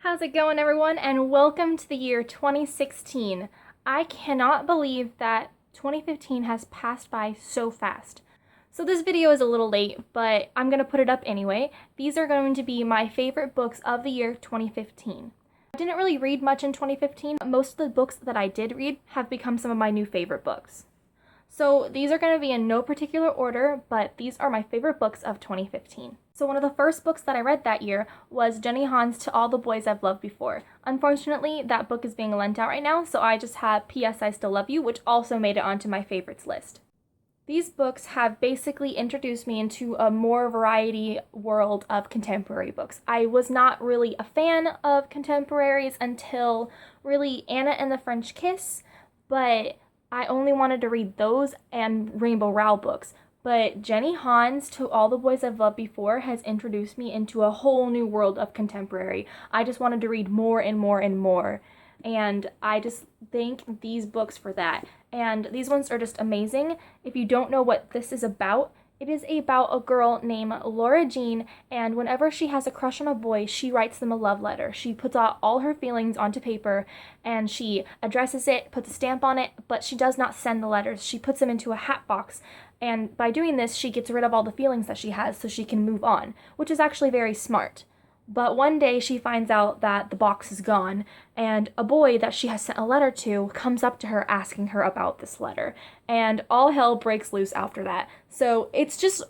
How's it going, everyone, and welcome to the year 2016. I cannot believe that 2015 has passed by so fast. So this video is a little late, but I'm going to put it up anyway. These are going to be my favorite books of the year 2015. I didn't really read much in 2015, but most of the books that I did read have become some of my new favorite books. So these are going to be in no particular order, but these are my favorite books of 2015. So one of the first books that I read that year was Jenny Han's To All the Boys I've Loved Before. Unfortunately, that book is being lent out right now, so I just have P.S. I Still Love You, which also made it onto my favorites list. These books have basically introduced me into a more variety world of contemporary books. I was not really a fan of contemporaries until really Anna and the French Kiss, but I only wanted to read those and Rainbow Rowell books. But Jenny Han's To All the Boys I've Loved Before has introduced me into a whole new world of contemporary. I just wanted to read more and more and more. And I just thank these books for that. And these ones are just amazing. If you don't know what this is about, it is about a girl named Laura Jean, and whenever she has a crush on a boy, she writes them a love letter. She puts out all her feelings onto paper, and she addresses it, puts a stamp on it, but she does not send the letters. She puts them into a hat box, and by doing this, she gets rid of all the feelings that she has so she can move on, which is actually very smart. But one day she finds out that the box is gone, and a boy that she has sent a letter to comes up to her asking her about this letter, and all hell breaks loose after that. So it's just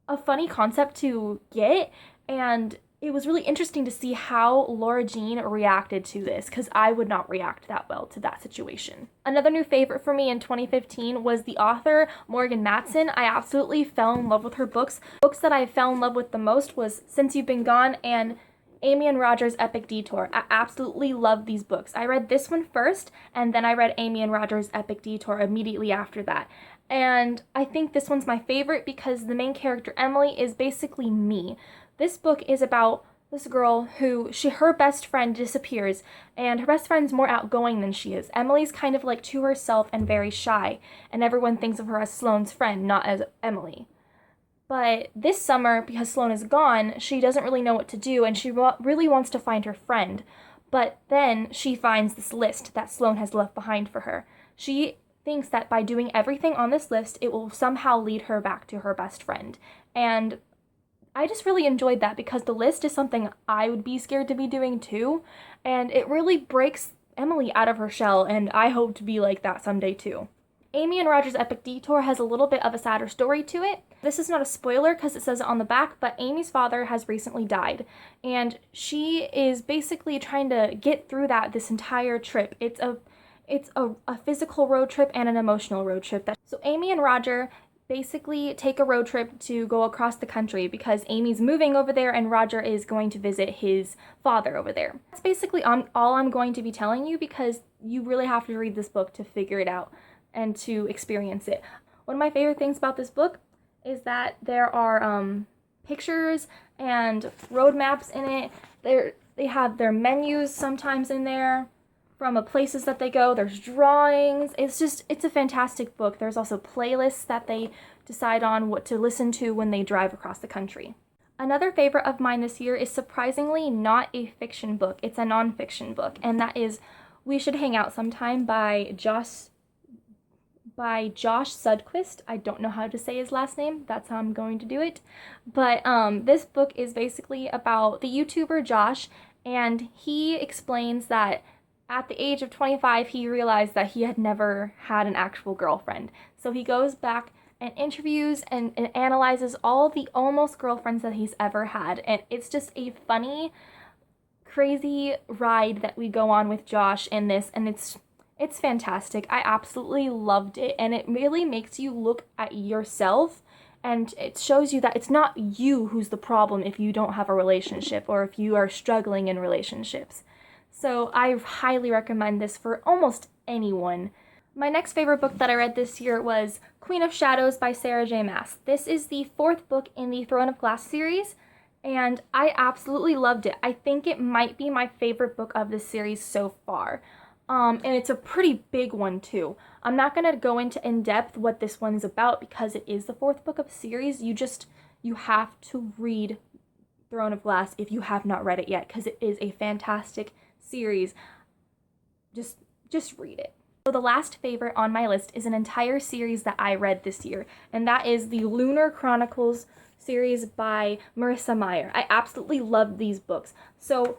a funny concept to get, and it was really interesting to see how Laura Jean reacted to this, because I would not react that well to that situation. Another new favorite for me in 2015 was the author Morgan Matson. I absolutely fell in love with her books. Books that I fell in love with the most was Since You've Been Gone and Amy and Roger's Epic Detour. I absolutely love these books. I read this one first, and then I read Amy and Roger's Epic Detour immediately after that. And I think this one's my favorite because the main character, Emily, is basically me. This book is about this girl who, her best friend disappears, and her best friend's more outgoing than she is. Emily's kind of like to herself and very shy, and everyone thinks of her as Sloane's friend, not as Emily. But this summer, because Sloane is gone, she doesn't really know what to do, and she really wants to find her friend. But then she finds this list that Sloane has left behind for her. She thinks that by doing everything on this list, it will somehow lead her back to her best friend. And I just really enjoyed that because the list is something I would be scared to be doing too, and it really breaks Emily out of her shell, and I hope to be like that someday too. Amy and Roger's Epic Detour has a little bit of a sadder story to it. This is not a spoiler because it says it on the back, but Amy's father has recently died, and she is basically trying to get through that this entire trip. It's a physical road trip and an emotional road trip. So Amy and Roger basically take a road trip to go across the country because Amy's moving over there and Roger is going to visit his father over there. That's basically all I'm going to be telling you because you really have to read this book to figure it out and to experience it. One of my favorite things about this book is that there are pictures and road maps in it. They have their menus sometimes in there from the places that they go. There's drawings. It's a fantastic book. There's also playlists that they decide on what to listen to when they drive across the country. Another favorite of mine this year is surprisingly not a fiction book. It's a nonfiction book, and that is We Should Hang Out Sometime by Josh Sundquist. I don't know how to say his last name. That's how I'm going to do it. But this book is basically about the YouTuber Josh, and he explains that at the age of 25, he realized that he had never had an actual girlfriend. So he goes back and interviews and analyzes all the almost girlfriends that he's ever had. And it's just a funny, crazy ride that we go on with Josh in this. And it's fantastic. I absolutely loved it. And it really makes you look at yourself. And it shows you that it's not you who's the problem if you don't have a relationship or if you are struggling in relationships. So I highly recommend this for almost anyone. My next favorite book that I read this year was Queen of Shadows by Sarah J. Maas. This is the fourth book in the Throne of Glass series, and I absolutely loved it. I think it might be my favorite book of this series so far. And it's a pretty big one too. I'm not going to go into in depth what this one's about because it is the fourth book of the series. You have to read Throne of Glass if you have not read it yet, because it is a fantastic series. Just read it. So the last favorite on my list is an entire series that I read this year, and that is the Lunar Chronicles series by Marissa Meyer. I absolutely loved these books. So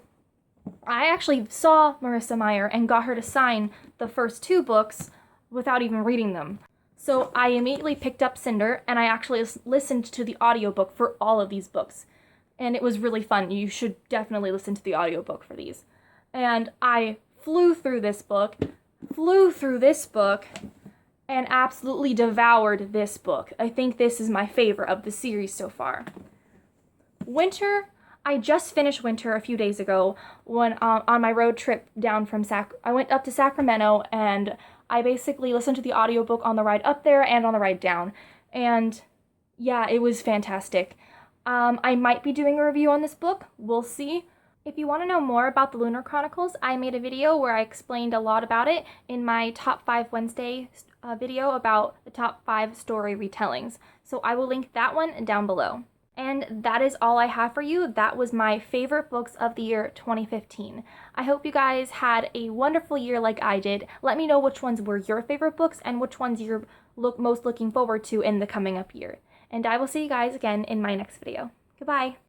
I actually saw Marissa Meyer and got her to sign the first 2 books without even reading them. So I immediately picked up Cinder, and I actually listened to the audiobook for all of these books. And it was really fun. You should definitely listen to the audiobook for these. And I flew through this book, and absolutely devoured this book. I think this is my favorite of the series so far. Winter, I just finished Winter a few days ago when on my road trip down from I went up to Sacramento, and I basically listened to the audiobook on the ride up there and on the ride down. And yeah, it was fantastic. I might be doing a review on this book. We'll see. If you want to know more about the Lunar Chronicles, I made a video where I explained a lot about it in my Top 5 Wednesday video about the top 5 story retellings. So I will link that one down below. And that is all I have for you. That was my favorite books of the year 2015. I hope you guys had a wonderful year like I did. Let me know which ones were your favorite books and which ones you're most looking forward to in the coming up year. And I will see you guys again in my next video. Goodbye!